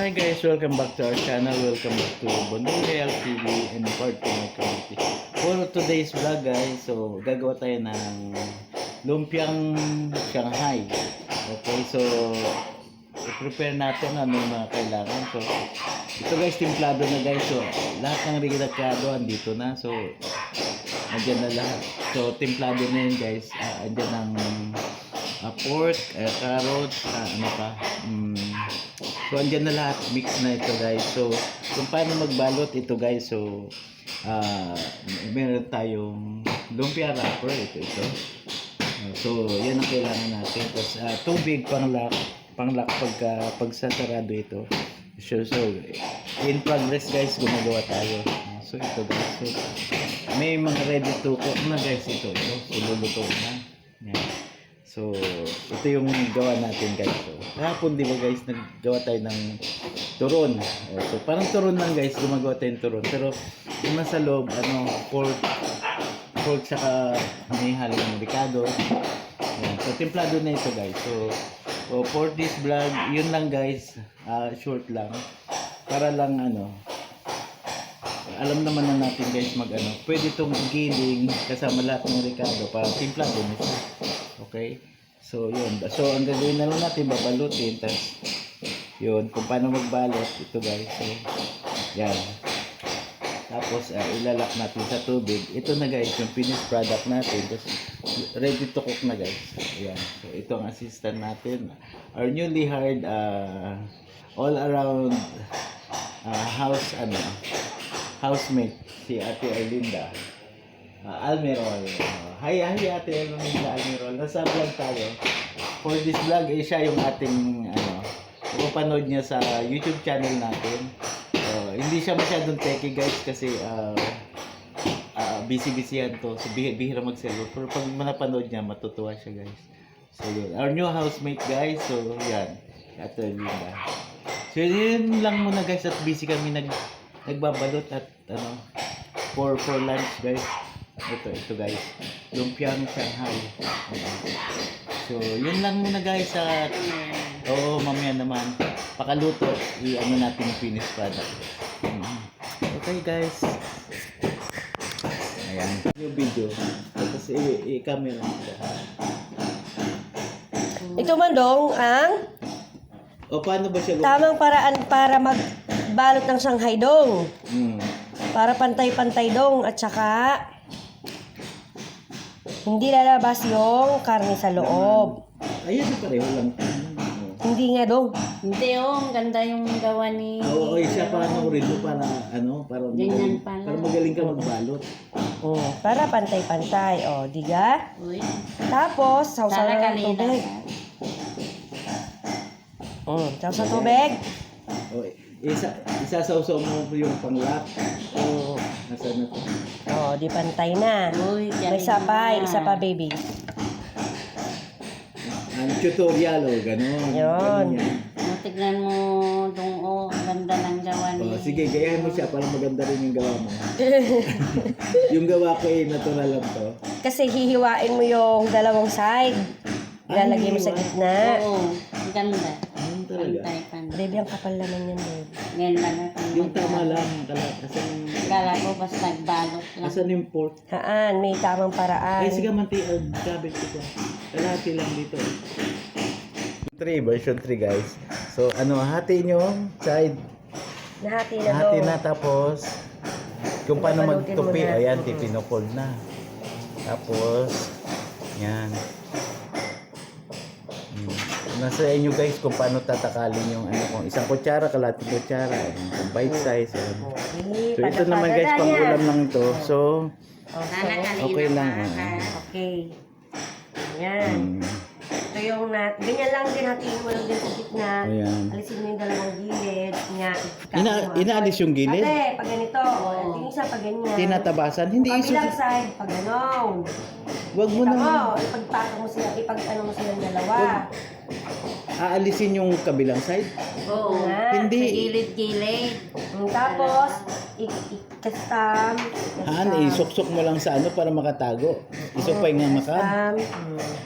Hi guys, welcome back to our channel. Welcome back to Bondong Real TV and part to my community. For today's vlog guys, so gagawa tayo ng lumpiang Shanghai. Okay, so i-prepare natin ano yung mga kailangan. So ito guys, timplado na guys. So lahat ng regatyado andito na. So andyan na lahat. So timplado na yun guys. Andyan ang pork, carrots, ano pa. So andyan na lahat, mix na ito guys. So kung paano magbalot ito guys, so meron tayong lumpia wrapper, ito. So yan ang kailangan natin. Tapos tubig pang lock pag sasarado ito. So in progress guys, gumagawa tayo. So ito guys, so may mga ready to cook na guys ito. So luluto na. Yan. So, ito yung gawa natin guys. So, kahapon di ba guys, naggawa tayo ng turon. So, parang turon lang guys, gumagawa tayo ng turon. Pero, yung nasa loob, pork saka may halong ricado. Yan. So, templado na ito guys. So for this vlog, yun lang guys. Short lang. Para lang alam naman na natin guys pwede itong giling kasama lahat ng ricado para templado na siya. Okay? So, yun. So, ang gagawin na lang natin, babalutin. Tapos, yun. Kung paano magbalot. Ito, guys. So, yan. Tapos, ilalak natin sa tubig. Ito na, guys. Yung finished product natin. Tapos, ready to cook na, guys. Yan. So, ito ang assistant natin. Our newly hired, all around, housemate. Si Ate Erlinda. Almerol. Hi Ate Erlinda Almerol. Nasa vlog tayo. For this vlog, siya yung ating mapapanood niya sa YouTube channel natin. Hindi siya masyadong techie guys kasi busy yan to. So bihira mag-cellphone. Pero pag manapanood niya, matutuwa siya guys. So yun. Our new housemate guys. So yan. Ate Erlinda. So yun lang muna guys at busy kami nagbabalot at for lunch guys. Ito guys, lumpiang Shanghai. So yun lang muna guys at mamaya naman pakaluto natin yung finished product. Okay guys, ayan yung video tapos i-camera ito man dong ang paano ba siya tamang paraan para magbalot ng Shanghai dong. Para pantay-pantay dong at saka hindi lalabas yung karne sa loob. Ayun pareho lang. Hindi nga dong. Hindi ganda yung gawa ni... Siya paano rin para para magaling ka magbalot. Para pantay-pantay. Diga? Uy. Tapos, sausawan ng tubig. Sausaw ng tubig. Isasawsaw mo yung pang-lock. Nasaan na to? Di pantay na. Uy, May isa pa baby. Ang tutorial gano'n. Yun. Tignan mo dong ganda ng gawa ni... Sige, gayahin mo siya para maganda rin yung gawa mo. Yung gawa ko natural lang to. Kasi hihiwain mo yung dalawang side. Ilalagay mo sa gitna. Oo, ganda. Talaga. Pantay-pantay. Baby, ang kapal naman yan, babe. Ganda na. Yung tama lang. Kala ko basta nagbalot lang. Asan yung pork? May tamang paraan. Sige, cabbage ko. Kalahati lang dito. Version 3 guys. So, hati nyo side. Nahati na Hati dong. na tapos kung paano magtupi, ayan, tipinopol na. Tapos, yan. Nasa inyo guys kung paano tatakalin yung kung isang kutsara, kalating kutsara, kung bite size. So ito naman guys, pang ulam lang ito. So, okay lang. Okay. Ayan. Ito yung ganyan lang din, hatiin mo lang din sa gitna. Ayan. Alisin mo yung dalawang gilid. Inaalis yung gilid? Ate, pag ganito. Tingin isa pag ganyan. Tinatabasan? Hindi Kabilang side, pag ganon. Wag mo nang ipagpato mo sila, mo silang dalawa. aalisin yung kabilang side. Oo. Hindi. Sa gilid-gilid. Tapos, ikastam. Isuksok mo lang sa para makatago. Isupay nga makam.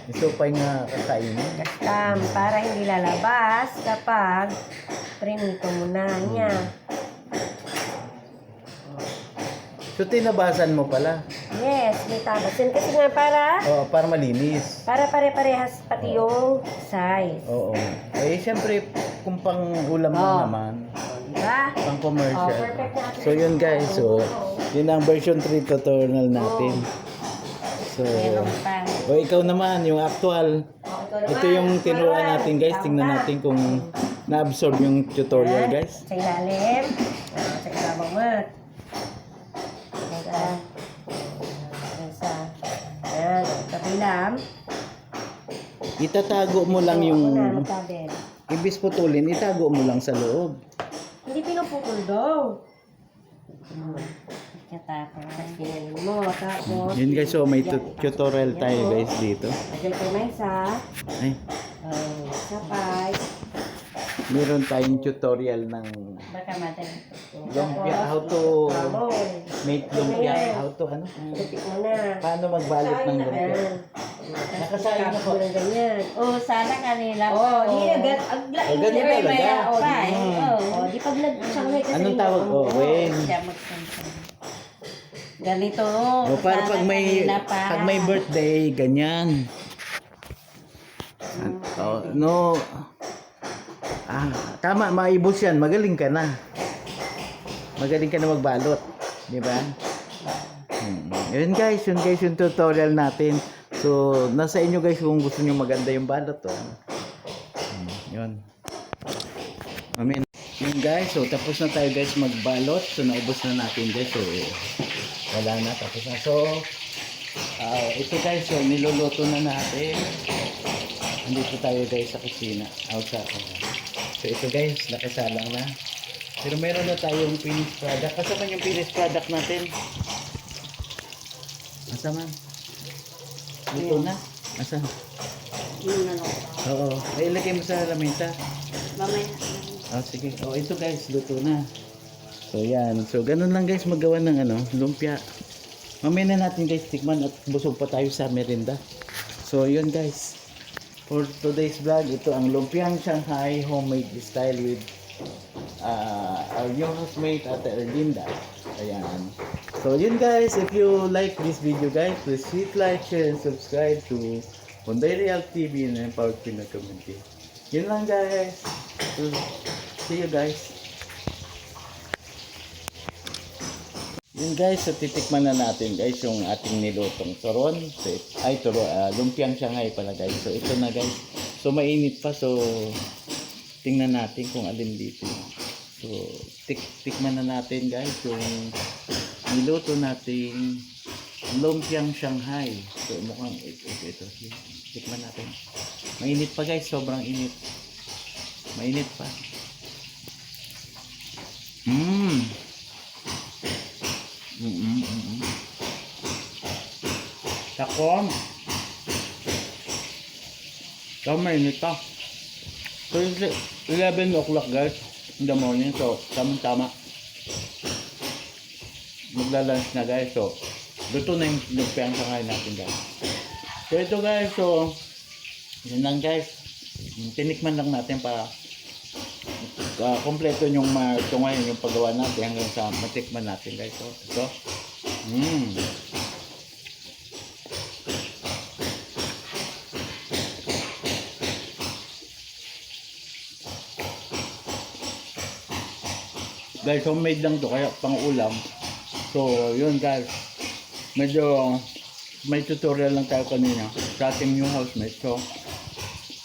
Isupay nga kakainin. Kastam, para hindi lalabas kapag Prinito mo na niya. So, tinabasan mo pala. Yes, may tabas yan. Kasi nga Para malinis. para pare-parehas pati yung size. Oo. Eh, siyempre, kung pang ulam mo naman, Diba? pang commercial. Perfect na. So, yun guys. So, yun ang version 3 tutorial natin. So, Meron pa. ikaw naman, yung actual. Ito yung tinuruan natin guys. Tingnan natin kung na-absorb yung tutorial guys. Sa ilalim. Sa ibabang mat. Isa. Ayan. Kabilang. Itatago mo lang yung, Magkabel. ibis putulin, itago mo lang sa loob. Hindi pinuputol daw. Katapos. Ganyan mo. Tapos. Yun guys, so may tutorial tayo guys dito. Lagyan ko na isa. Ay, Sapay. meron tayong tutorial ng Baka madali. lumpia, how to make lumpia, how to ano? Tutik mo na. Paano magbalot ng lumpia? Ayan. Nakasain Tapos ako. mo na ganyan. Oh, sana kanila. Hindi agad. Oh, ganyan May talaga. pa eh. Oh. Di pag nag-shanghai kasi. Anong tawag? Oh, when? Siya magsansan. Ganito. O para sana kanila pa. pag may birthday, ganyan. No. Tama, maibos yan. Magaling ka na. Magaling ka na magbalot. Di ba? Yun guys, yung tutorial natin. So, nasa inyo guys kung gusto niyo maganda yung balot. Yun. Amen. Yun guys, so tapos na tayo guys magbalot. So, naubos na natin guys. So, wala na, tapos na. So, ito guys, so niluluto na natin. Andito tayo guys sa kusina. Outside. So, ito guys, nakasalang na. Pero meron na tayong finished product. Kasama yung finished product natin. Asaman? Luto na? Asan? Oo. Ay, ilagay mo sa lamesa. Mamaya. Sige. Ito guys, luto na. So, yan. So, ganun lang guys magawa ng lumpia. Mamaya na natin guys tikman at busog pa tayo sa merinda. So, yun guys. For today's vlog, ito ang lumpiang Shanghai homemade style with our new housemate Ate Erlinda. Ayan. So, yun guys. If you like this video guys, please hit like, share, and subscribe to Bondoy Real TV and Empowered Pinoy Community. Yun lang guys. So, see you guys. Yun guys, so titikman na natin guys yung ating nilutong turon. So, lumpiang Shanghai pala guys. So ito na guys. So mainit pa, so tingnan natin kung alin dito. So tikman na natin guys yung niluto nating lumpiang Shanghai. So mukhang ito. Tikman natin. Mainit pa guys, sobrang init. Mainit pa. Takon. Mainit pa. So 11 o'clock guys in the morning. So tama. Magla-lunch na guys. So luto na yung lumpiang Shanghai natin guys. So ito guys. So yun lang guys. Tinikman lang natin para kompleto yung ngayon yung paggawa natin hanggang sa matikman natin guys. So ito. Guys, homemade lang to kaya pang ulam. So yun guys, medyo may tutorial lang tayo kanina sa ating new housemate. So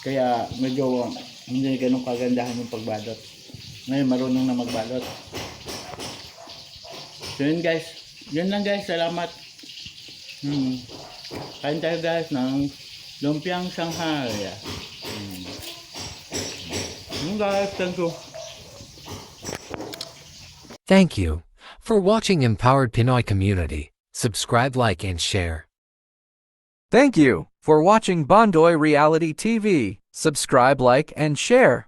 kaya medyo hindi ganun kagandahan yung pagbalot. Ngayon marunong na magbalot. So yun guys, yun lang guys, salamat. Kain tayo guys ng lumpiang Shanghai. Yun guys, thank you. Thank you for watching Empowered Pinoy Community. Subscribe, like, and share. Thank you for watching Bondoy Reality TV. Subscribe, like, and share.